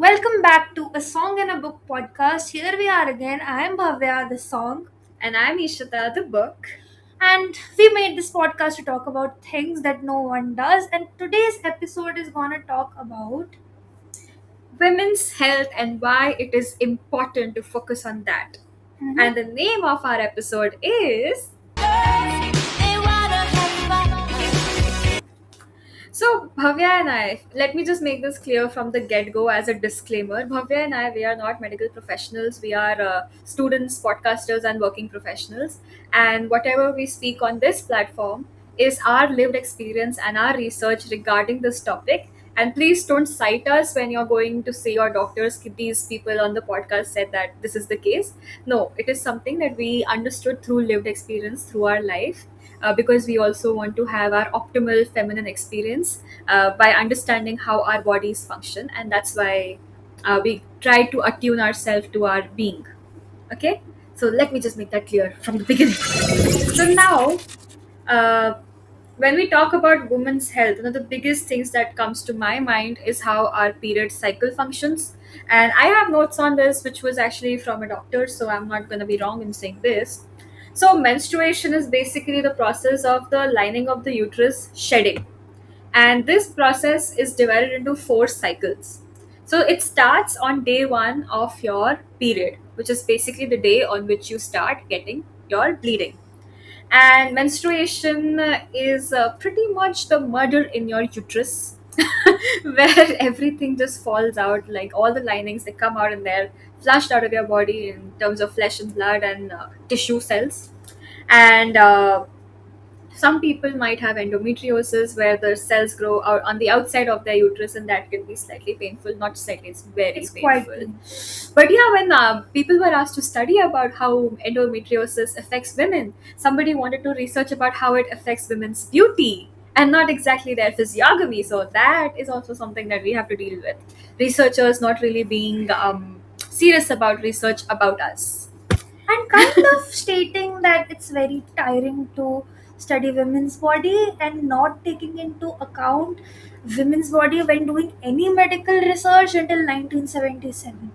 Welcome back to A Song and a Book podcast. Here we are again. I am Bhavya, the song, And I'm Ishita, the book. and we made this podcast to talk about things that no one does. And today's episode is gonna talk about Women's health and why it is important to focus on that. And the name of our episode is. So, Bhavya and I, let me just make this clear from the get go as a disclaimer. Bhavya and I, we are not medical professionals. We are students, podcasters, and working professionals. And whatever we speak on this platform is our lived experience and our research regarding this topic. And please don't cite us when you're going to see your doctors. These people on the podcast said that this is the case. No, it is something that we understood through lived experience through our life, because we also want to have our optimal feminine experience by understanding how our bodies function, and that's why we try to attune ourselves to our being. Okay, so let me just make that clear from the beginning. So now, uh, when we talk about women's health, one of the biggest things that comes to my mind is how our period cycle functions. And I have notes on this, which was actually from a doctor, so I'm not going to be wrong in saying this. So, menstruation is basically the process of the lining of the uterus shedding. And this process is divided into four cycles. So, it starts on day one of your period, which is basically the day on which you start getting your bleeding. And menstruation is pretty much the murder in your uterus, where everything just falls out, like all the linings, they come out and they're flushed out of your body in terms of flesh and blood and tissue cells. And some people might have endometriosis where the cells grow out on the outside of their uterus, and that can be slightly painful. Not slightly, it's very it's quite painful. But yeah, when people were asked to study about how endometriosis affects women, somebody wanted to research about how it affects women's beauty and not exactly their physiognomy. So that is also something that we have to deal with. Researchers not really being serious about research about us. and kind of stating that it's very tiring to study women's body and not taking into account women's body when doing any medical research until 1977.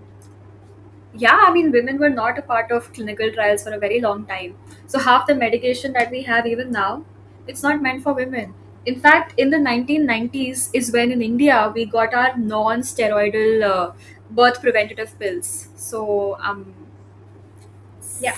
Yeah, I mean, women were not a part of clinical trials for a very long time. So half the medication that we have even now, it's not meant for women. In fact, in the 1990s is when in India we got our non-steroidal birth preventative pills. So yeah.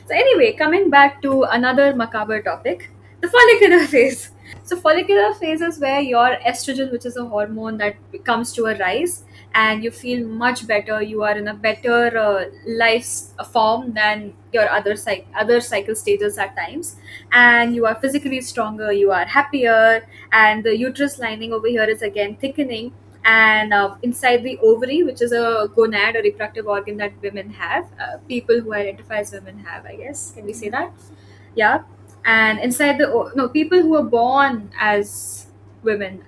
So anyway, coming back to another macabre topic, the follicular phase. So follicular phase is where your estrogen, which is a hormone that comes to a rise, and you feel much better. You are in a better life form than your other cycle stages at times, and you are physically stronger. You are happier, and the uterus lining over here is again thickening, and inside the ovary, which is a gonad, a reproductive organ that women have, people who identify as women have, I guess, can we say that? Yeah. And inside no, people who are born as women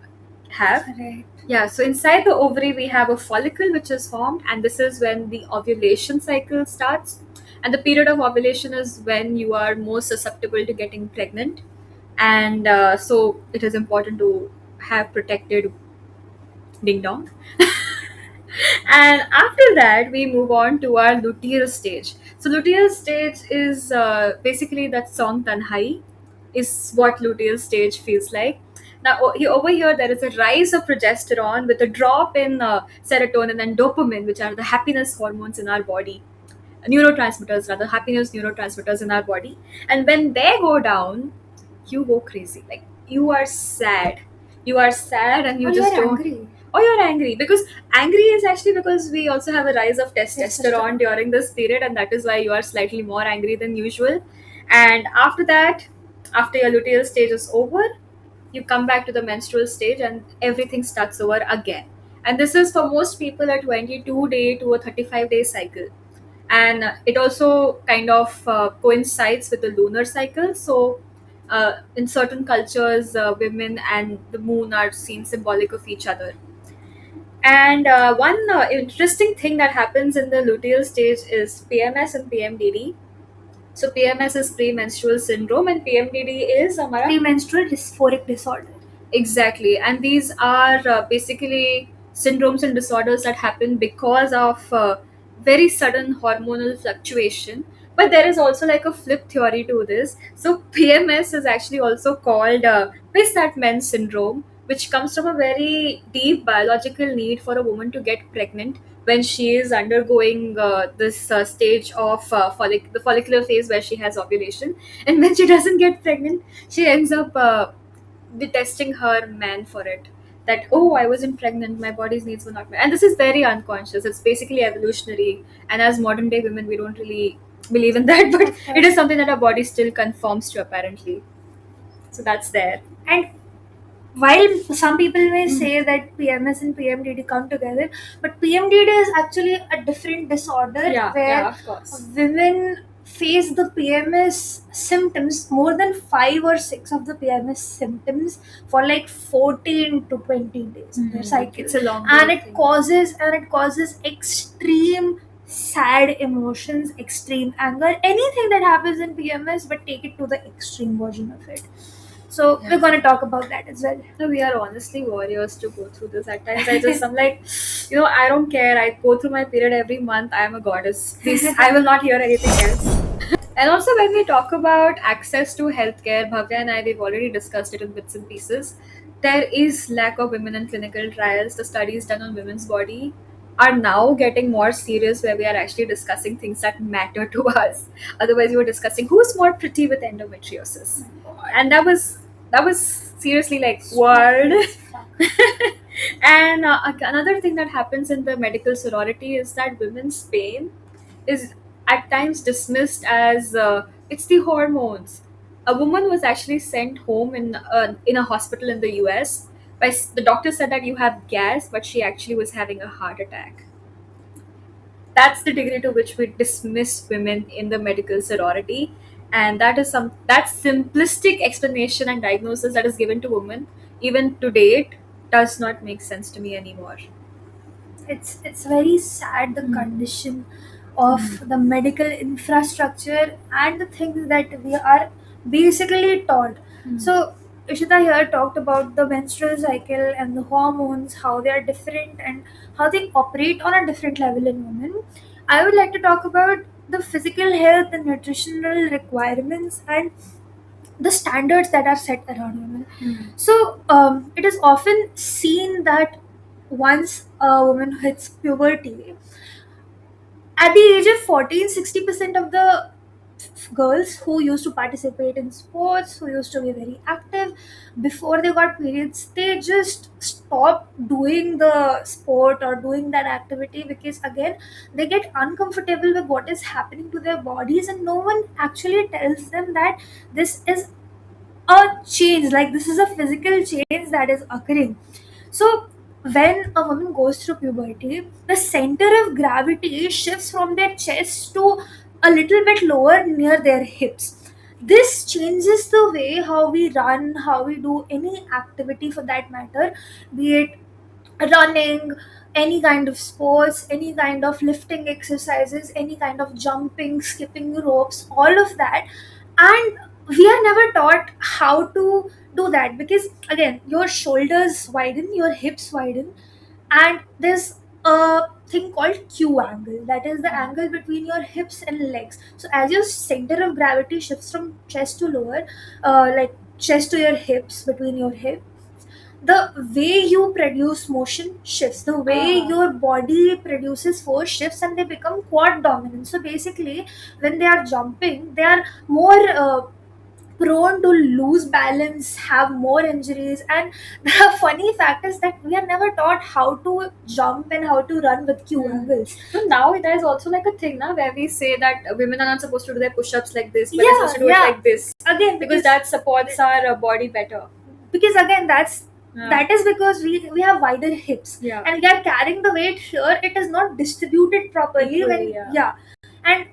have. Correct. Yeah, so inside the ovary we have a follicle which is formed, and this is when the ovulation cycle starts. And the period of ovulation is when you are most susceptible to getting pregnant, and so it is important to have protected ding dong. And after that we move on to our luteal stage. So luteal stage is basically that song Tanhai is what luteal stage feels like. Now over here there is a rise of progesterone with a drop in serotonin and dopamine, which are the happiness hormones in our body, neurotransmitters, rather, happiness neurotransmitters in our body. And when they go down, you go crazy, like you are sad and you Oh, just you're don't. angry. Or you're angry, because angry is actually because we also have a rise of testosterone during this period, and that is why you are slightly more angry than usual. And after that, after your luteal stage is over, you come back to the menstrual stage and everything starts over again. And this is for most people a 22-day to a 35-day cycle. And it also kind of coincides with the lunar cycle. So in certain cultures, women and the moon are seen symbolic of each other. And one interesting thing that happens in the luteal stage is PMS and PMDD. So PMS is premenstrual syndrome, and PMDD is Amara. Premenstrual dysphoric disorder. Exactly, and these are basically syndromes and disorders that happen because of very sudden hormonal fluctuation. But there is also like a flip theory to this. So PMS is actually also called piss that men syndrome, which comes from a very deep biological need for a woman to get pregnant when she is undergoing this stage of the follicular phase where she has ovulation. And when she doesn't get pregnant, she ends up detesting her man for it. That, oh, I wasn't pregnant, my body's needs were not met. And this is very unconscious. It's basically evolutionary. And as modern day women, we don't really believe in that, but Of it is course. something that our body still conforms to apparently. So that's there. And while some people may say that PMS and PMDD come together, but PMDD is actually a different disorder Yeah, where of course. women face the PMS symptoms, more than 5 or 6 of the PMS symptoms, for like 14 to 20 days in their cycle. It's a long And period it thing. causes extreme sad emotions, extreme anger, anything that happens in PMS, but take it to the extreme version of it. So Yeah. we're gonna talk about that as well. No, we are honestly warriors to go through this. At times, I'm like, I don't care. I go through my period every month. I am a goddess. Please, I will not hear anything else. And also, when we talk about access to healthcare, Bhavya and I, we've already discussed it in bits and pieces. There is lack of women in clinical trials. The studies done on women's body are now getting more serious, where we are actually discussing things that matter to us. Otherwise, we were discussing who's more pretty with endometriosis, and that was seriously like what. And another thing that happens in the medical sorority is that women's pain is at times dismissed as it's the hormones. A woman was actually sent home in a hospital in the US. The doctor said that you have gas, but she actually was having a heart attack. That's the degree to which we dismiss women in the medical sorority, and that simplistic explanation and diagnosis that is given to women even to date does not make sense to me anymore. It's very sad, the condition of the medical infrastructure and the things that we are basically taught. So Ishita here talked about the menstrual cycle and the hormones, how they are different and how they operate on a different level in women. I would like to talk about the physical health and nutritional requirements and the standards that are set around women. So it is often seen that once a woman hits puberty, at the age of 14, 60% of the girls who used to participate in sports, who used to be very active before they got periods, they just stop doing the sport or doing that activity because again they get uncomfortable with what is happening to their bodies, and no one actually tells them that this is a change, like this is a physical change that is occurring. So when a woman goes through puberty, the center of gravity shifts from their chest to a little bit lower near their hips. This changes the way how we run, how we do any activity for that matter, be it running, any kind of sports, any kind of lifting exercises, any kind of jumping, skipping ropes, all of that. And we are never taught how to do that because again your shoulders widen, your hips widen, and there's a thing called Q angle, that is the angle between your hips and legs. So as your center of gravity shifts from chest to lower, like chest to your hips, between your hips, the way you produce motion shifts, the way your body produces force shifts, and they become quad dominant. So basically when they are jumping, they are more prone to lose balance, have more injuries. And the funny fact is that we are never taught how to jump and how to run with Q angles. So now there's also like a thing now where we say that women are not supposed to do their push-ups like this, but they're Yeah, supposed to do it yeah. like this Again, because that supports our body better. because again that's Yeah. that is because we have wider hips, Yeah. and we are carrying the weight here, it is not distributed properly. Equally, When yeah. and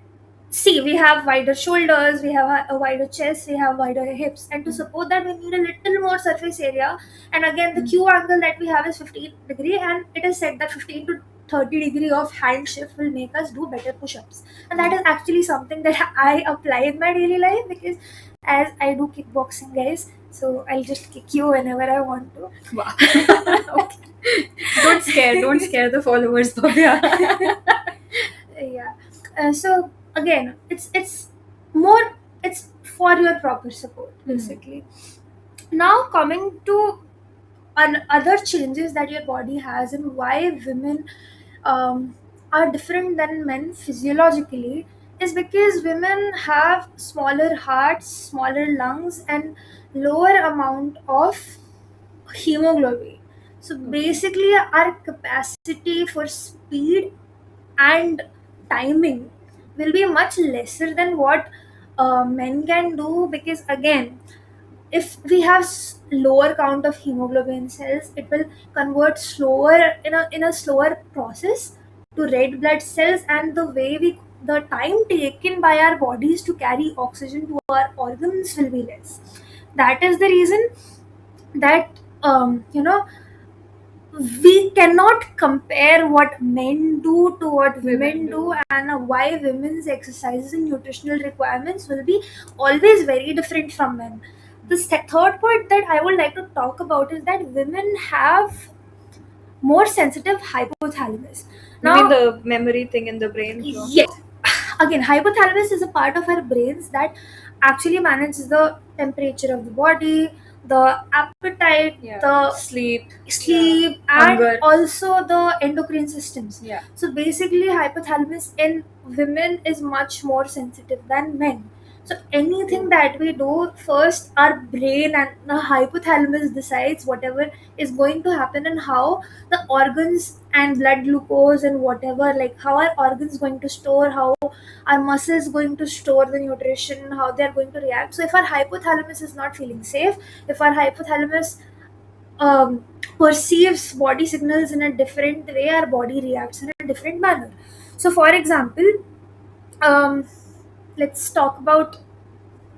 see, we have wider shoulders, we have a wider chest, we have wider hips, and to support that we need a little more surface area. And again the Q angle that we have is 15 degree, and it is said that 15 to 30 degree of hand shift will make us do better push-ups. And that is actually something that I apply in my daily life, because as I do kickboxing, guys, so I'll just kick you whenever I want to. Wow. Okay. Don't scare the followers, Bhavya. Yeah. So again, it's more, it's for your proper support, basically. Now coming to other changes that your body has, and why women are different than men physiologically, is because women have smaller hearts, smaller lungs, and lower amount of hemoglobin. So basically, our capacity for speed and timing will be much lesser than what men can do, because again, if we have lower count of hemoglobin cells, it will convert slower in a slower process to red blood cells, and the time taken by our bodies to carry oxygen to our organs will be less. That is the reason that we cannot compare what men do to what women do, and why women's exercises and nutritional requirements will be always very different from men. The third point that I would like to talk about is that women have more sensitive hypothalamus. You mean the memory thing in the brain? Yes. Again, hypothalamus is a part of our brains that actually manages the temperature of the body, the appetite, the sleep, and hunger. also the endocrine systems. Yeah. So basically, hypothalamus in women is much more sensitive than men. So anything that we do, first our brain and the hypothalamus decides whatever is going to happen, and how the organs and blood glucose and whatever, like how our organs going to store, how our muscles going to store the nutrition, how they are going to react. So if our hypothalamus is not feeling safe, if our hypothalamus perceives body signals in a different way, our body reacts in a different manner. So for example, let's talk about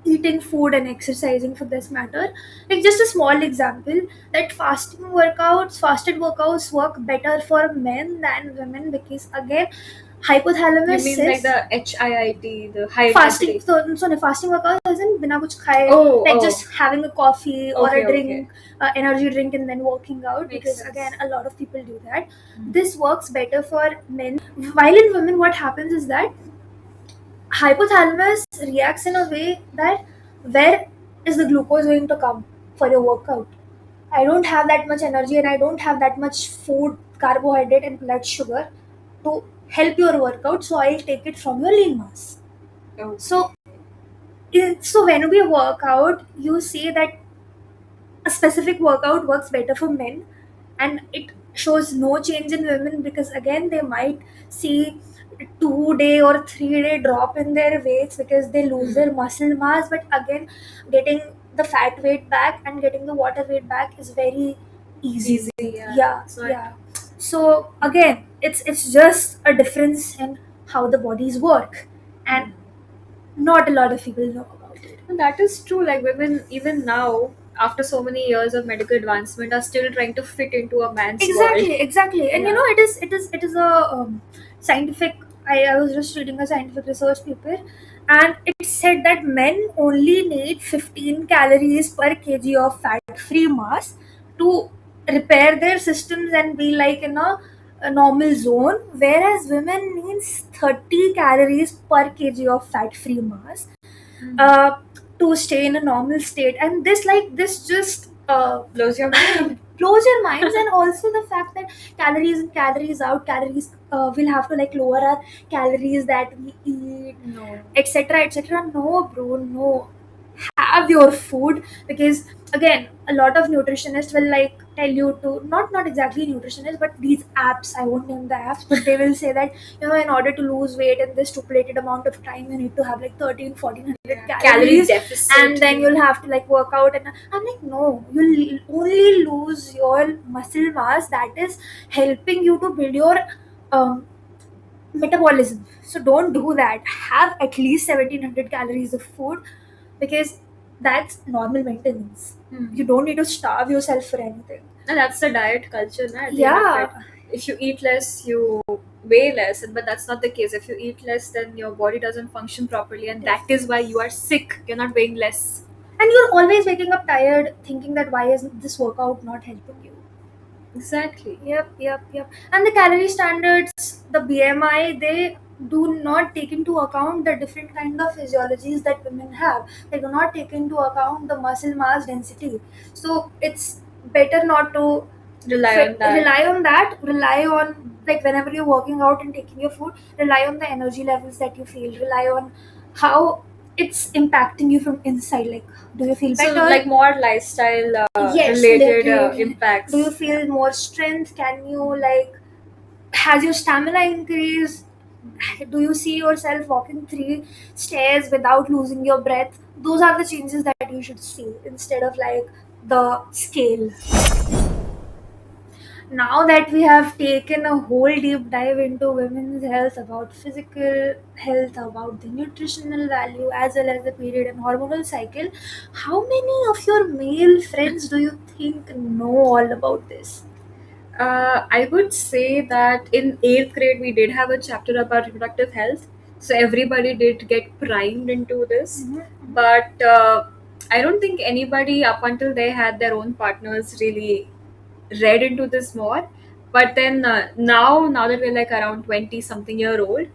eating food and exercising for this matter. Like just a small example, that fasted workouts work better for men than women, because again, hypothalamus You mean like the HIIT, the high fasting. intensity? So fasting workout isn't bina kuch khaye, Oh. just having a coffee or Okay, a drink, energy drink, and then working out. Makes Because sense. again, a lot of people do that. This works better for men. While in women, what happens is that hypothalamus reacts in a way that, where is the glucose going to come for your workout? I don't have that much energy, and I don't have that much food, carbohydrate, and blood sugar to help your workout, so I'll take it from your lean mass. Oh. So when we work out, you see that a specific workout works better for men, and it shows no change in women, because again, they might see 2 day or 3 day drop in their weights because they lose their muscle mass, but again, getting the fat weight back and getting the water weight back is very easy. Yeah. So again, it's just a difference in how the bodies work, and not a lot of people know about it. And that is true. Like women, even now, after so many years of medical advancement, are still trying to fit into a man's world. Exactly. And Yeah. it is a scientific. I was just reading a scientific research paper, and it said that men only need 15 calories per kg of fat-free mass to repair their systems and be like in a normal zone, whereas women needs 30 calories per kg of fat-free mass uh, to stay in a normal state. And this just Blows your mind. blows your minds. And also the fact that calories in, calories out, calories we'll have to like lower our calories that we eat, No. etc, etc. No, bro, no. Have your food, because again, a lot of nutritionists will like tell you to, not exactly nutritionists, but these apps, I won't name the apps, but they will say that, in order to lose weight in this stipulated amount of time, you need to have like 1300 Calorie calories, deficit. and then you'll have to like work out. And I'm like, no, you'll only lose your muscle mass that is helping you to build your um, metabolism. So don't do that. Have at least 1700 calories of food, because that's normal maintenance. You don't need to starve yourself for anything. And that's the diet culture, na, at the end of Yeah, it. if you eat less, you weigh less, but that's not the case. If you eat less, then your body doesn't function properly, and that is why you are sick. You're not weighing less. And you're always waking up tired, thinking that why is this workout not helping you? Exactly. Yep. And the calorie standards, the BMI, they do not take into account the different kind of physiologies that women have. They do not take into account the muscle mass density. So it's better not to Rely on that. rely on, like, whenever you're working out and taking your food, rely on the energy levels that you feel, rely on how it's impacting you from inside. Like, do you feel So, better? like more lifestyle Yes, related related. impacts. Do you feel more strength? Can you, like, has your stamina increased? Do you see yourself walking 3 stairs without losing your breath? Those are the changes that you should see instead of, like, the scale. Now that we have taken a whole deep dive into women's health, about physical health, about the nutritional value, as well as the period and hormonal cycle, how many of your male friends do you think know all about this? I would say that in 8th grade we did have a chapter about reproductive health, so everybody did get primed into this. But I don't think anybody up until they had their own partners really read into this more. But then now that we're like around 20 something year old,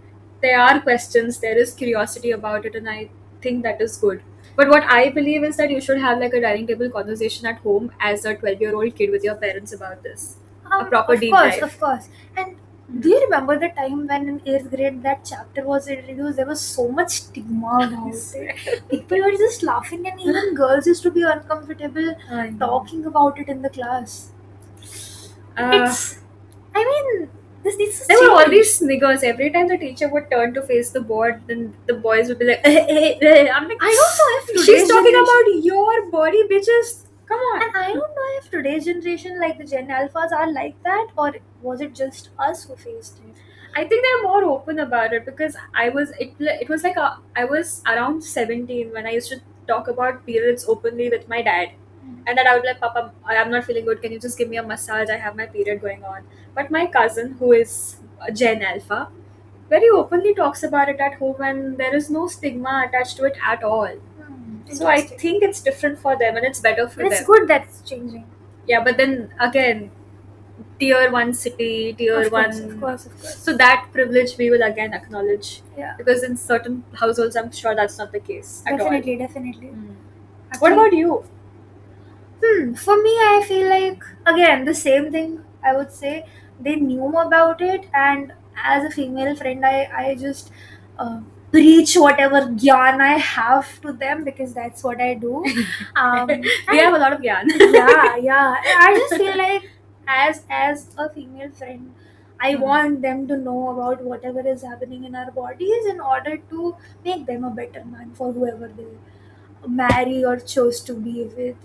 there are questions, there is curiosity about it, and I think that is good. But what I believe is that you should have like a dining table conversation at home as a 12-year-old kid with your parents about this. A proper deep dive. Of course. And do you remember the time when in 8th grade that chapter was introduced? There was so much stigma about it. People were just laughing, and even girls used to be uncomfortable talking about it in the class. It's, I mean, this is There were all change. these niggers. Every time the teacher would turn to face the board, then the boys would be like, I'm like, I don't know if she's today's talking generation- about your body, bitches. Come on. And I don't know if today's generation, like the Gen Alphas, are like that, or was it just us who faced it? I think they're more open about it because it was like I was around 17 when I used to talk about periods openly with my dad. And then I would be like, Papa, I'm not feeling good. Can you just give me a massage? I have my period going on. But my cousin, who is a Gen Alpha, very openly talks about it at home, and there is no stigma attached to it at all. So I Interesting. think it's different for them, and it's better for And it's them. good that it's changing. Yeah, but then again, tier 1 city, tier Of 1. course, of course, of course. So that privilege we will again acknowledge. Yeah. Because in certain households, I'm sure that's not the case at all. Definitely. What about you? For me, I feel like, again, the same thing. I would say they knew about it, and as a female friend, I just preach whatever gyan I have to them, because that's what I do. We have a lot of yarn. Yeah. I just feel like, as a female friend, I want them to know about whatever is happening in our bodies in order to make them a better man for whoever they marry or choose to be with.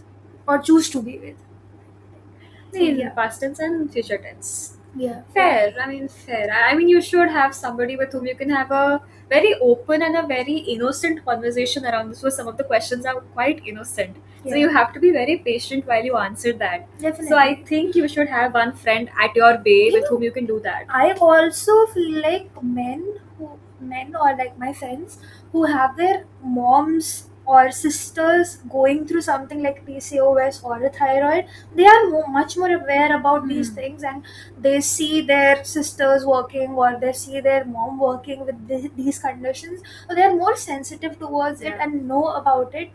In Yeah. past tense and future tense. Yeah. Fair. Fair. I mean, you should have somebody with whom you can have a very open and a very innocent conversation around this. So some of the questions are quite innocent. So Yeah. you have to be very patient while you answer that. Definitely. So I think you should have one friend at your bay with whom you can do that. I also feel like men or like my friends who have their moms or sisters going through something like PCOS or a thyroid, they are much more aware about these things, and they see their sisters working or they see their mom working with these conditions, so they are more sensitive towards it and know about it.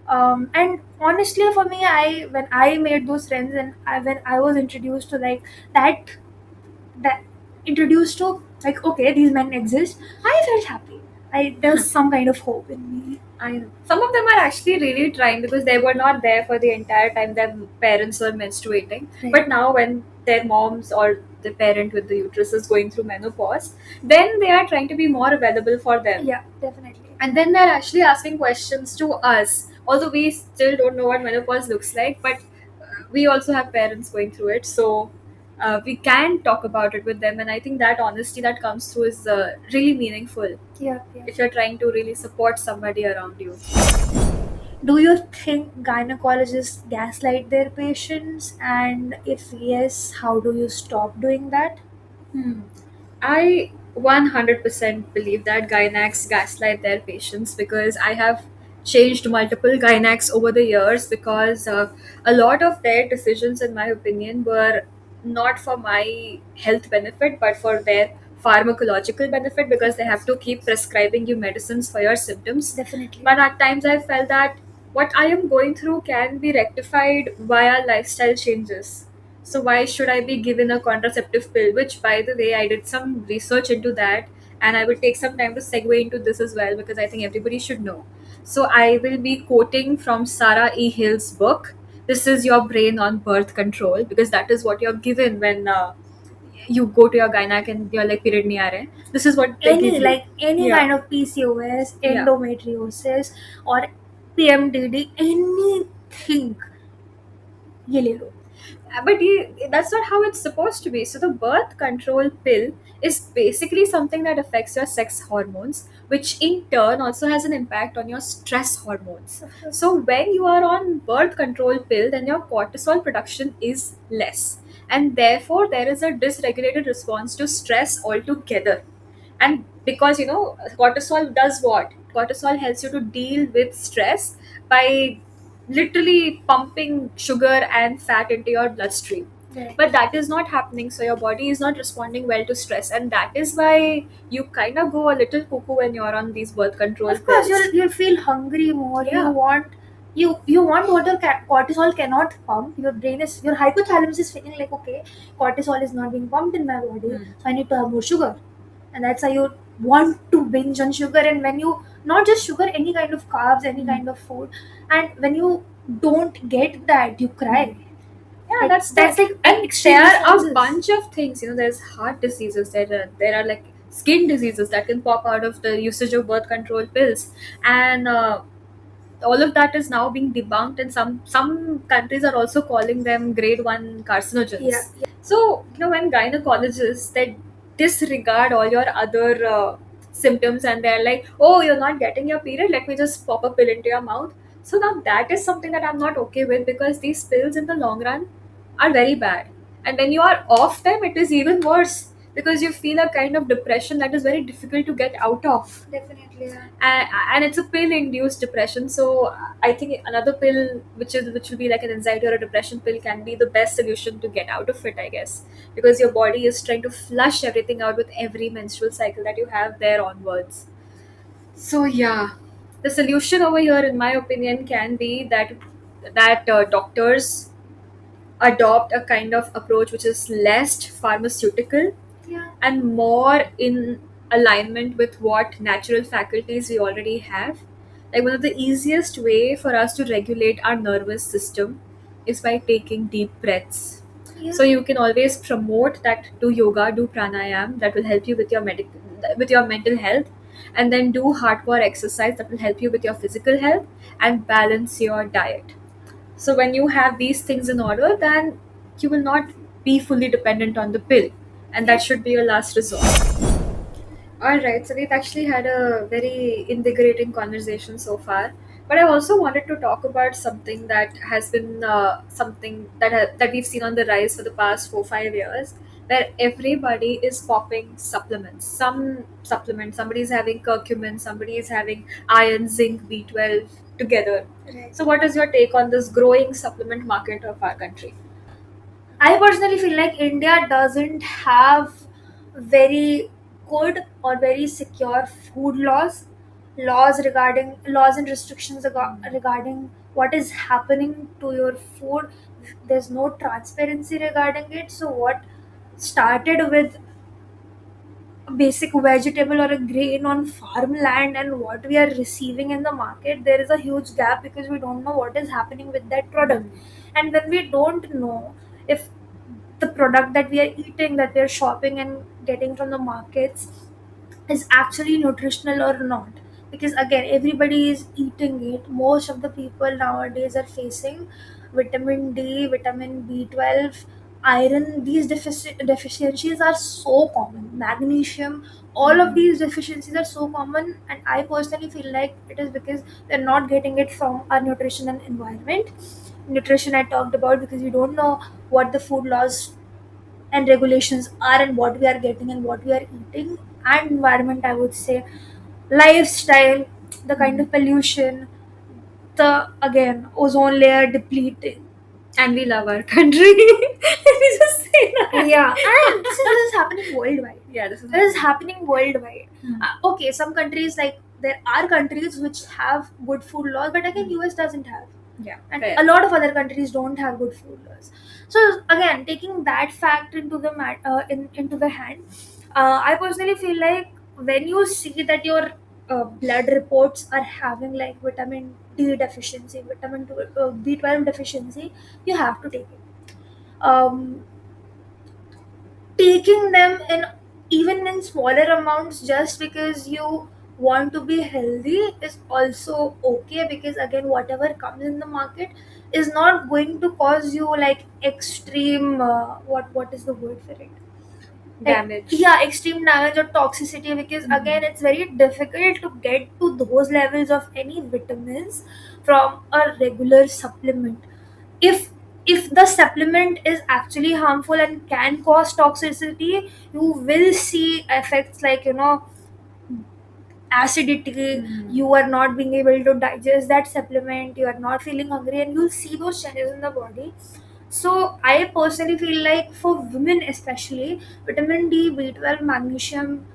And honestly, for me, when I made those friends, and when I was introduced to, like, that introduced to, like, okay, these men exist, I felt happy. There was some kind of hope in me. I know. Some of them are actually really trying because they were not there for the entire time their parents were menstruating. Right. But now, when their moms or the parent with the uterus is going through menopause, then they are trying to be more available for them. Yeah, definitely. And then they're actually asking questions to us. Although we still don't know what menopause looks like, but we also have parents going through it. So we can talk about it with them. And I think that honesty that comes through is really meaningful Yeah. if you're trying to really support somebody around you. Do you think gynecologists gaslight their patients? And if yes, how do you stop doing that? Hmm. I 100% believe that gynacs gaslight their patients because I have changed multiple gynacs over the years because a lot of their decisions, in my opinion, were not for my health benefit but for their pharmacological benefit because Of they have course. to keep prescribing you medicines for your symptoms. Definitely. But at times I felt that what I am going through can be rectified via lifestyle changes. So why should I be given a contraceptive pill? Which, by the way, I did some research into that, and I will take some time to segue into this as well because I think everybody should know. So I will be quoting from Sarah E. Hill's book. This is your brain on birth control because that is what you're given when you go to your gynac and you're like period nahi aa rahe. This is what they Any give you. like any Yeah, kind of PCOS, yeah. endometriosis, or PMDD, anything, ये ले लो. But that's not how it's supposed to be. So the birth control pill is basically something that affects your sex hormones, which in turn also has an impact on your stress hormones. Of course. So when you are on birth control pill, then your cortisol production is less, and therefore there is a dysregulated response to stress altogether. And because cortisol does what? Cortisol helps you to deal with stress by literally pumping sugar and fat into your bloodstream, Right. but that is not happening, so your body is not responding well to stress, and that is why you kind of go a little cuckoo when you're on these birth control Of course, pills. you'll feel hungry more. Yeah. You want what your cortisol cannot pump. Your hypothalamus is feeling like, okay, cortisol is not being pumped in my body, Hmm. so I need to have more sugar, and that's why you want to binge on sugar. And when you, not just sugar, any kind of carbs, any Hmm. kind of food, and when you don't get that, you cry. Yeah, Like, that's that's the like and extreme there are a responses. bunch of things. There's heart diseases. There are like skin diseases that can pop out of the usage of birth control pills, and all of that is now being debunked, and some countries are also calling them grade 1 Yeah, carcinogens. So when gynecologists, they disregard all your other symptoms, and they're like, oh, you're not getting your period, let me just pop a pill into your mouth. So now that is something that I'm not okay with because these pills in the long run are very bad, and when you are off them it is even worse because you feel a kind of depression that is very difficult to get out of. definitely. Yeah. And it's a pill induced depression. So I think another pill which will be like an anxiety or a depression pill can be the best solution to get out of it, I guess, because your body is trying to flush everything out with every menstrual cycle that you have there onwards. So yeah, the solution over here in my opinion can be that doctors adopt a kind of approach which is less pharmaceutical Yeah. and more in alignment with what natural faculties we already have. Like one of the easiest way for us to regulate our nervous system is by taking deep breaths. Yeah. So you can always promote that, do yoga, do pranayam, that will help you with your mental health, and then do hardcore exercise that will help you with your physical health, and balance your diet. So when you have these things in order, then you will not be fully dependent on the pill, and that should be your last resort. All right, so we've actually had a very invigorating conversation so far, but I also wanted to talk about something that has been something that we've seen on the rise for the past 4 5 years, where everybody is popping supplements. Some supplements, somebody is having curcumin, somebody is having iron, zinc, B12 together. Right. So, what is your take on this growing supplement market of our country? I personally feel like India doesn't have very good or very secure food laws and restrictions regarding what is happening to your food. There's no transparency regarding it. So what started with a basic vegetable or a grain on farmland and what we are receiving in the market, there is a huge gap because we don't know what is happening with that product. And when we don't know if the product that we are eating, that we are shopping and getting from the markets, is actually nutritional or not, because again everybody is eating it. Most of the people nowadays are facing vitamin D, vitamin B12 iron, these deficiencies are so common. Magnesium, all of these deficiencies are so common, and I personally feel like it is because they're not getting it from our nutrition and environment. Nutrition I talked about, because we don't know what the food laws and regulations are and what we are getting and what we are eating. And environment, I would say, lifestyle, the kind of pollution, the again ozone layer depleting. And we love our country. Let me just say that. Yeah, and this is happening worldwide. Yeah, this is This is happening worldwide. Hmm. Okay, some countries, like there are countries which have good food laws, but again, US doesn't have, Yeah, and fair. a lot of other countries don't have good food laws. So again, taking that fact into the into the hand, I personally feel like when you see that your blood reports are having like vitamin D deficiency, B12 deficiency, you have to take it. Taking them in, even in smaller amounts, just because you want to be healthy, is also okay, because again, whatever comes in the market is not going to cause you like extreme what is the word for it, Damage. yeah, extreme damage or toxicity, because again, it's very difficult to get to those levels of any vitamins from a regular supplement. If if the supplement is actually harmful and can cause toxicity, you will see effects like, acidity. You are not being able to digest that supplement, you are not feeling hungry, and you'll see those changes in the body. So I personally feel like for women especially, vitamin D, B12, magnesium,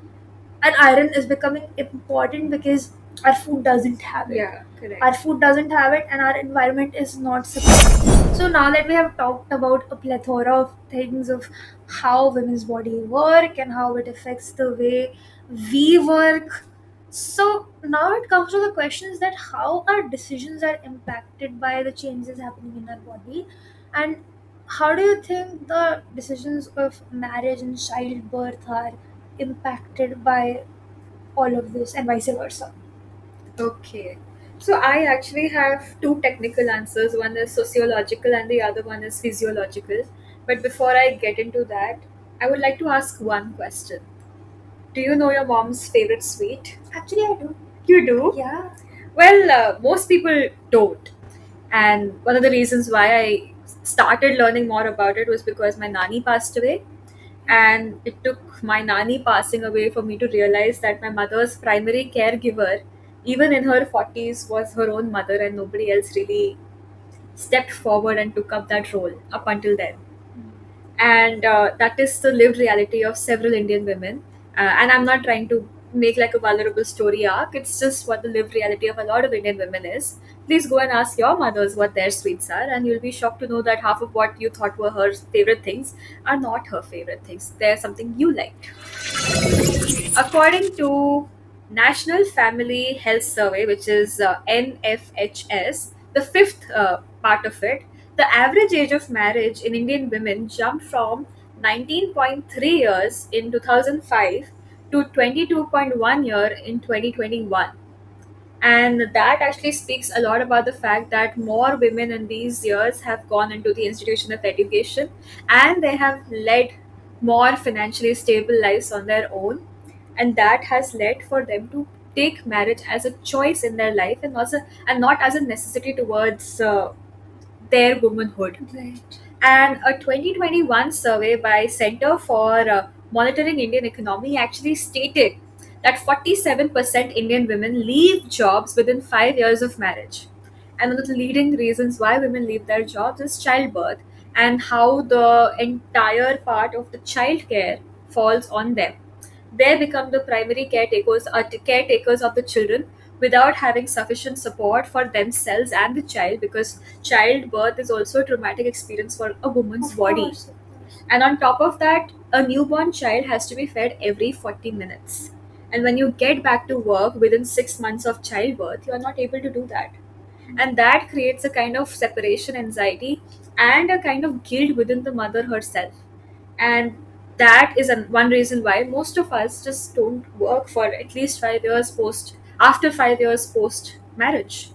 and iron is becoming important, because our food doesn't have it. Yeah, correct. Our food doesn't have it, and our environment is not supportive. So now that we have talked about a plethora of things of how women's body work and how it affects the way we work, so now it comes to the questions that how our decisions are impacted by the changes happening in our body, and how do you think the decisions of marriage and childbirth are impacted by all of this, and vice versa? Okay. So I actually have two technical answers. One is sociological and the other one is physiological. But before I get into that, I would like to ask one question. Do you know your mom's favorite sweet? Actually, I do. You do? Yeah. Well, most people don't. And one of the reasons why I started learning more about it was because my nani passed away. And it took my nani passing away for me to realize that my mother's primary caregiver, even in her 40s, was her own mother, and nobody else really stepped forward and took up that role up until then. And that is the lived reality of several Indian women. And I'm not trying to make like a vulnerable story arc, it's just what the lived reality of a lot of Indian women is. Please go and ask your mothers what their sweets are, and you'll be shocked to know that half of what you thought were her favorite things are not her favorite things. They're something you liked. According to National Family Health Survey, which is NFHS, the fifth part of it, the average age of marriage in Indian women jumped from 19.3 years in 2005 to 22.1 year in 2021. And that actually speaks a lot about the fact that more women in these years have gone into the institution of education, and they have led more financially stable lives on their own. And that has led for them to take marriage as a choice in their life, and not as a necessity towards their womanhood. Right. And a 2021 survey by Center for Monitoring Indian Economy actually stated that 47% Indian women leave jobs within 5 years of marriage. And one of the leading reasons why women leave their jobs is childbirth, and how the entire part of the child care falls on them. They become the primary caretakers of the children without having sufficient support for themselves and the child, because childbirth is also a traumatic experience for a woman's Of body. course, of course. And on top of that, a newborn child has to be fed every 40 minutes. And when you get back to work within 6 months of childbirth, you are not able to do that. And that creates a kind of separation anxiety and a kind of guilt within the mother herself. And that is one reason why most of us just don't work for at least 5 years after 5 years post marriage.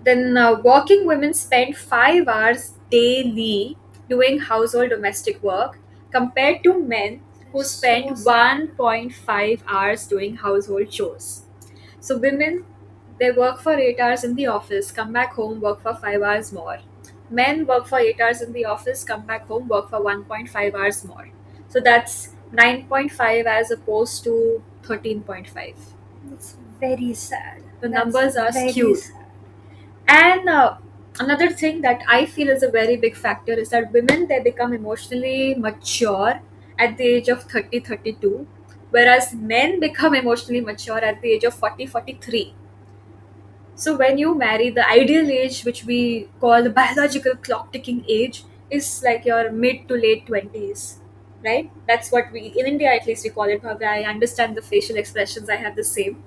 Then working women spend 5 hours daily doing household domestic work compared to men who spend So sad. 1.5 hours doing household chores. So women, they work for 8 hours in the office, come back home, work for 5 hours more. Men work for 8 hours in the office, come back home, work for 1.5 hours more. So that's 9.5 as opposed to 13.5. It's very sad. The That's numbers are very skewed. sad. And another thing that I feel is a very big factor is that women, they become emotionally mature at the age of 30, 32, whereas men become emotionally mature at the age of 40, 43. So when you marry, the ideal age, which we call the biological clock ticking age, is like your mid to late 20s, right? That's what we, in India at least, we call it. Bhavya. I understand the facial expressions, I have the same.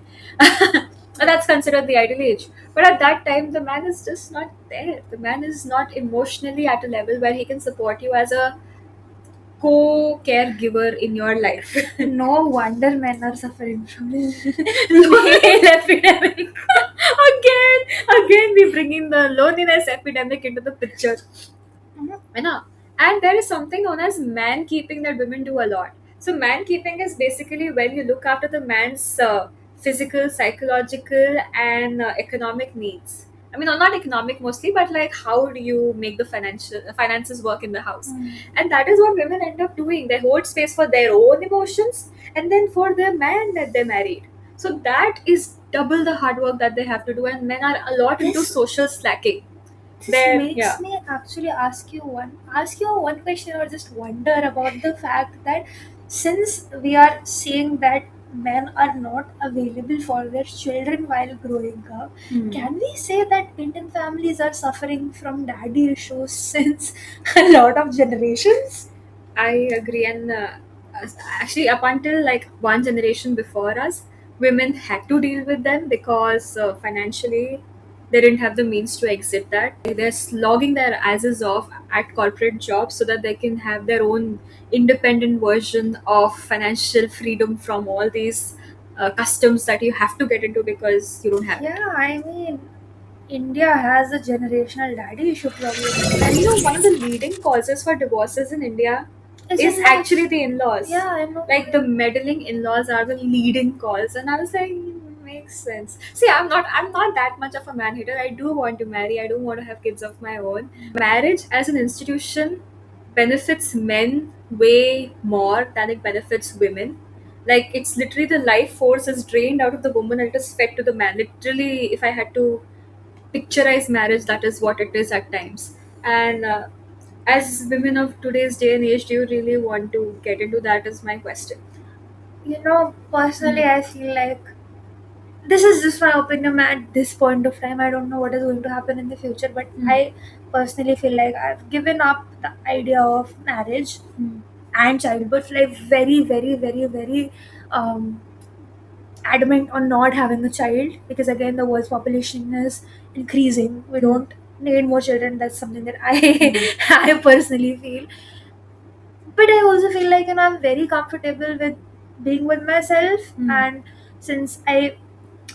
That's considered the ideal age. But at that time, the man is just not there. The man is not emotionally at a level where he can support you as a co caregiver in your life. No wonder men are suffering from this Male epidemic. again, again, we bring in the loneliness epidemic into the picture. You know? And there is something known as man keeping that women do a lot. So, man keeping is basically when you look after the man's physical, psychological, and economic needs. I mean, not economic mostly, but like how do you make the financial finances work in the house? And that is what women end up doing. They hold space for their own emotions and then for the man that they married. So that is double the hard work that they have to do, and men are a lot into This social slacking. this They're, makes yeah. me actually ask you one question, or just wonder about the fact that since we are seeing that men are not available for their children while growing up, can we say that Indian families are suffering from daddy issues since a lot of generations? I agree, and actually, up until like one generation before us, women had to deal with them because financially they didn't have the means to exit that. They're slogging their asses off at corporate jobs so that they can have their own independent version of financial freedom from all these customs that you have to get into because you don't have it. Yeah, I mean, India has a generational daddy issue problem. And you know, one of the leading causes for divorces in India It's is in-laws. actually the in-laws. Yeah, I know. Like the meddling in-laws are the leading cause, and I was like, makes sense. See, I'm not that much of a man hater. I do want to marry. I do want to have kids of my own. Marriage as an institution benefits men way more than it benefits women. Like it's literally the life force is drained out of the woman and it is fed to the man. Literally, if I had to picturize marriage, that is what it is at times. And as women of today's day and age, do you really want to get into that? Is my question. Personally, I feel like this is just my opinion at this point of time. I don't know what is going to happen in the future, but I personally feel like I've given up the idea of marriage and childbirth, like very, very, very, very um, adamant on not having a child, because again, the world's population is increasing. We don't need more children. That's something that I I personally feel. But I also feel like I'm very comfortable with being with myself, and since I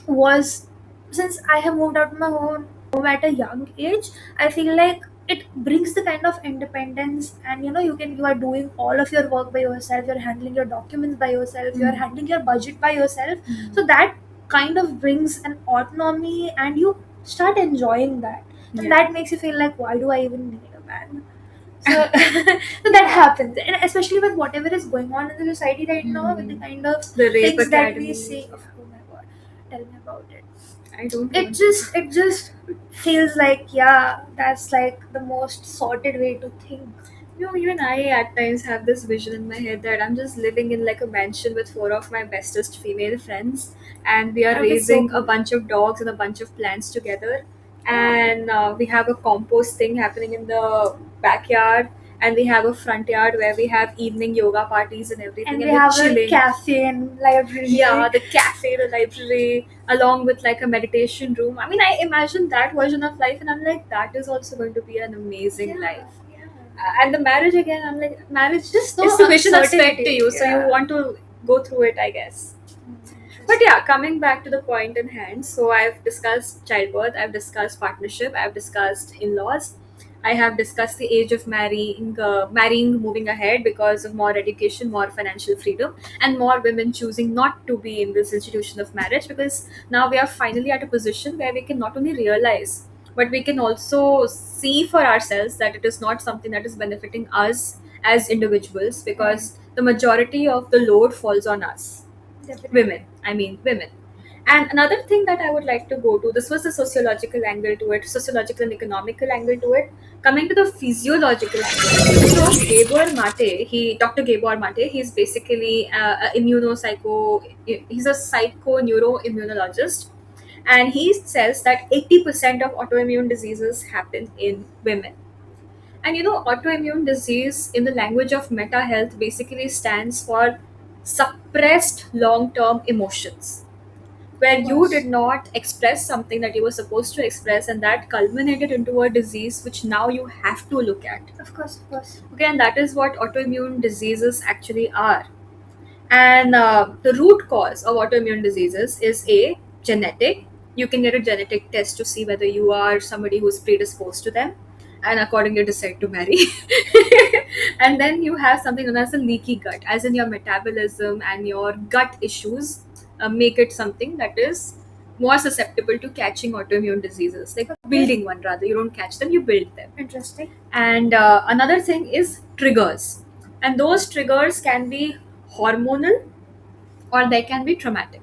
was since I have moved out of my home at a young age, I feel like it brings the kind of independence, and you are doing all of your work by yourself, you're handling your documents by yourself, you're handling your budget by yourself. So that kind of brings an autonomy, and you start enjoying that. And Yeah. that makes you feel like, why do I even need a man? So, so that happens, and especially with whatever is going on in the society right now, with the kind of The Rape things that we Academy. see. Oh my god, tell me about it. I don't It want just it just feels like, yeah, that's like the most sorted way to think. You know, even I at times have this vision in my head that I'm just living in like a mansion with four of my bestest female friends, and we are That would be so raising a cool. bunch of dogs and a bunch of plants together. And we have a compost thing happening in the backyard, and we have a front yard where we have evening yoga parties and everything, And we and we're have a chilling. cafe and library. Yeah, the cafe, the library, along with like a meditation room. I mean, I imagine that version of life, and I'm like, that is also going to be an amazing life. Yeah. And the marriage again, I'm like, marriage Just no is to vision a spec to uncertainty. you, so you Yeah. want to go through it, I guess. But yeah, coming back to the point in hand, so I've discussed childbirth, I've discussed partnership, I've discussed in laws. I have discussed the age of marrying moving ahead because of more education, more financial freedom, and more women choosing not to be in this institution of marriage, because now we are finally at a position where we can not only realize, but we can also see for ourselves that it is not something that is benefiting us as individuals, Right. because the majority of the load falls on us, Definitely. women. I mean, women. And another thing that I would like to go to, this was the sociological angle to it, sociological and economical angle to it. Coming to the physiological angle, so Dr. Gabor Mate, he's basically he's a psycho-neuroimmunologist, and he says that 80% of autoimmune diseases happen in women. And autoimmune disease in the language of meta health basically stands for suppressed long term emotions, where Of you did course. not express something that you were supposed to express, and that culminated into a disease which now you have to look at. Of course. Of course. Okay, and that is what autoimmune diseases actually are. And the root cause of autoimmune diseases is a genetic. You can get a genetic test to see whether you are somebody who's predisposed to them, and accordingly decide to marry. And then you have something known as a leaky gut, as in your metabolism and your gut issues make it something that is more susceptible to catching autoimmune diseases, like Okay. building one rather. You don't catch them, you build them. Interesting. And another thing is triggers, and those triggers can be hormonal or they can be traumatic.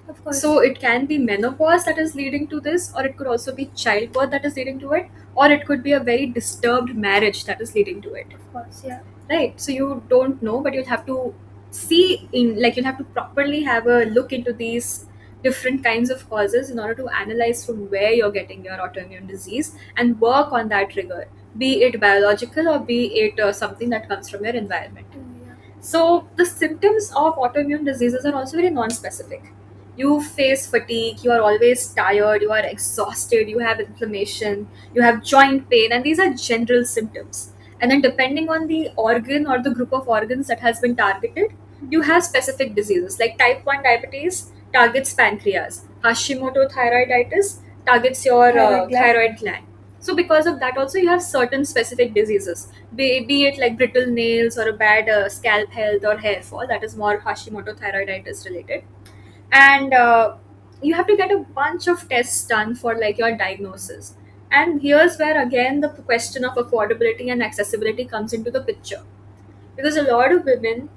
Of course. So it can be menopause that is leading to this, or it could also be childbirth that is leading to it, or it could be a very disturbed marriage that is leading to it. Of course. Yeah. Right, so you don't know, but you'll have to see in, like, you'll have to properly have a look into these different kinds of causes in order to analyze from where you're getting your autoimmune disease and work on that trigger, be it biological or be it something that comes from your environment. Yeah. So the symptoms of autoimmune diseases are also very non-specific. You face fatigue, you are always tired, you are exhausted, you have inflammation, you have joint pain, and these are general symptoms. And then depending on the organ or the group of organs that has been targeted, you have specific diseases. Like type 1 diabetes targets pancreas, Hashimoto thyroiditis targets your Thyroid gland. thyroid gland. So because of that also you have certain specific diseases, be it like brittle nails or a bad scalp health or hair fall, that is more Hashimoto thyroiditis related. And you have to get a bunch of tests done for like your diagnosis. And here's where again the question of affordability and accessibility comes into the picture, because a lot of women,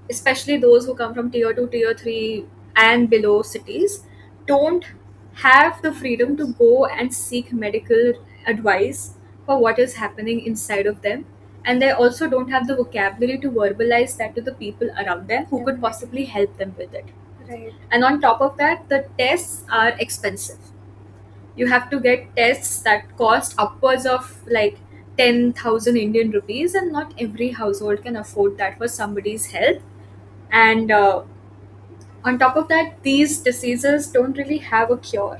especially those who come from tier 2, tier 3 and below cities, don't have the freedom to go and seek medical advice for what is happening inside of them, and they also don't have the vocabulary to verbalize that to the people around them who could Definitely. possibly help them with it. Right. And on top of that, the tests are expensive. You have to get tests that cost upwards of like 10,000 Indian rupees, and not every household can afford that for somebody's health. And on top of that, these diseases don't really have a cure.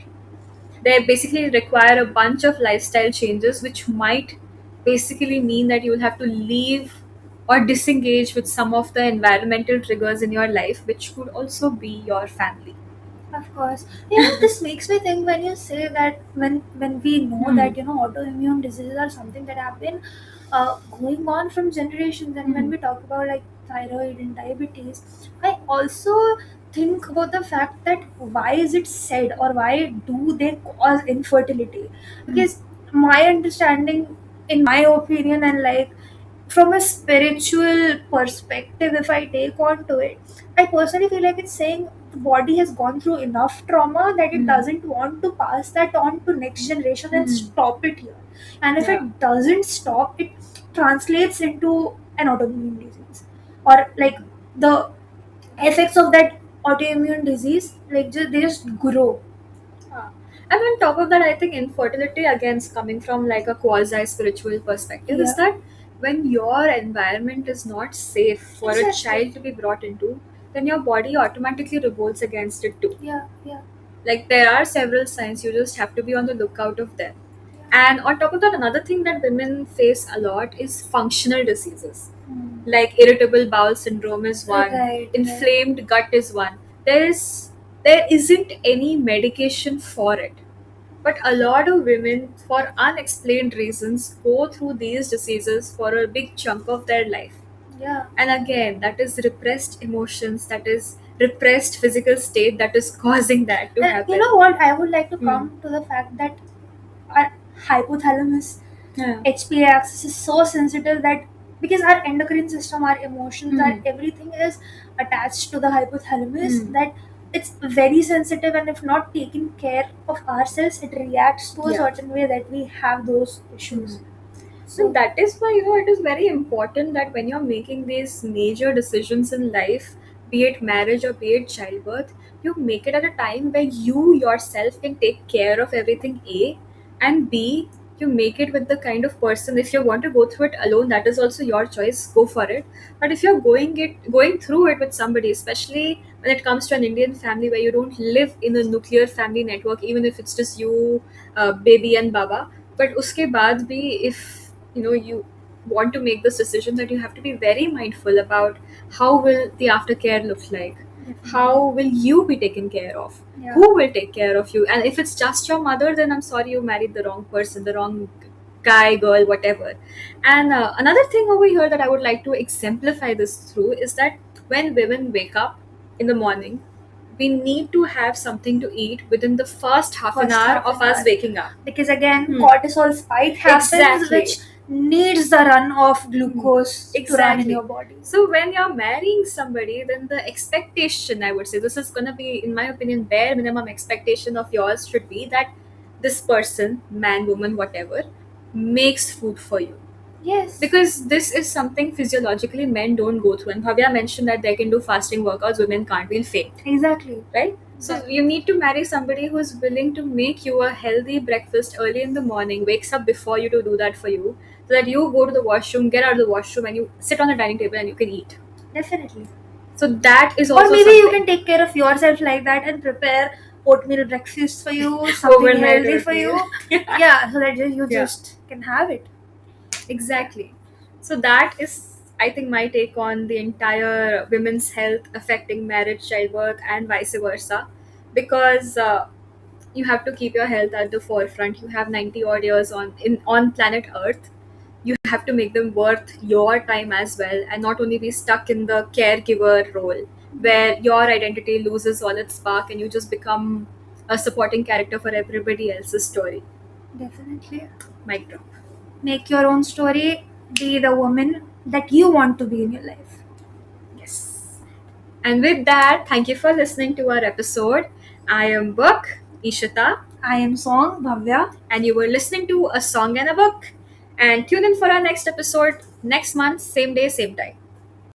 They basically require a bunch of lifestyle changes, which might basically mean that you will have to leave or disengage with some of the environmental triggers in your life, which could also be your family. Of course. This makes me think when you say that when we know Hmm. that autoimmune diseases are something that have been going on from generations, and when Hmm. we talk about like thyroid and diabetes, I also think about the fact that why is it said, or why do they cause infertility? Hmm. Because my understanding, in my opinion, and like from a spiritual perspective, if I take on to it, I personally feel like it's saying the body has gone through enough trauma that it Hmm. doesn't want to pass that on to next generation and Hmm. stop it here. And if Yeah. it doesn't stop, it translates into an autoimmune disease, or like the effects of that autoimmune disease, like they just grow. Ah. And on top of that, I think infertility, again, is coming from like a quasi spiritual perspective, is Yeah. that when your environment is not safe for a Exactly. child to be brought into, then your body automatically revolts against it too. Yeah. Yeah. Like there are several signs, you just have to be on the lookout of them. And on top of that, another thing that women face a lot is functional diseases. Hmm. Like irritable bowel syndrome is one, Right. Right. inflamed gut is one. There isn't any medication for it. But a lot of women, for unexplained reasons, go through these diseases for a big chunk of their life. Yeah. And again, that is repressed emotions, that is repressed physical state that is causing that to And you happen. know what? I would like to Hmm. come to the fact that our hypothalamus Yeah. HPA axis is so sensitive that because our endocrine system, our emotions, our Hmm. everything is attached to the hypothalamus, Hmm. that it's very sensitive, and if not taken care of ourselves, it reacts to a Yeah. certain way that we have those issues. Hmm. So And that is why, it is very important that when you're making these major decisions in life, be it marriage or be it childbirth, you make it at a time where you yourself can take care of everything, A, and B, you make it with the kind of person. If you want to go through it alone, that is also your choice, go for it. But if you're going through it with somebody, especially when it comes to an Indian family where you don't live in a nuclear family network, even if it's just you, baby and baba, but uske baad bhi, if you want to make this decision, that you have to be very mindful about how will the aftercare look like, how definitely, will you be taken care of, yeah, who will take care of you. And if it's just your mother, then I'm sorry, you married the wrong person, the wrong guy, girl, whatever. And another thing over here that I would like to exemplify this through is that when women wake up in the morning, we need to have something to eat within the first half an first hour half of an us hour, waking up. because again Hmm. cortisol spike happens, which Exactly. needs the run of glucose to run in Exactly. your body. So when you're marrying somebody, then the expectation, I would say, this is gonna be, in my opinion, bare minimum expectation of yours should be that this person, man, woman, whatever, makes food for you. Yes, Because this is something physiologically men don't go through. And Bhavya mentioned that they can do fasting workouts, women can't, will faint, exactly. right? So Exactly. you need to marry somebody who's willing to make you a healthy breakfast early in the morning, wakes up before you to do that for you, so that you go to the washroom, get out of the washroom, and you sit on the dining table and you can eat. Definitely. So that is Or also maybe you something. can take care of yourself like that and prepare oatmeal breakfast for you, something Overnight healthy for oatmeal. you. Yeah, so that you Yeah, just can have it. exactly. So that is, I think, my take on the entire women's health affecting marriage, childbirth, and vice versa. Because you have to keep your health at the forefront. You have 90 odd years on planet Earth. You have to make them worth your time as well, and not only be stuck in the caregiver role where your identity loses all its spark and you just become a supporting character for everybody else's story. Definitely. Mic drop. Make your own story, be the woman that you want to be in your life. Yes. And with that, thank you for listening to our episode. I am Book, Ishita, I am Song Bhavya. and you were listening to A Song and a Book. And tune in for our next episode next month, same day, same time.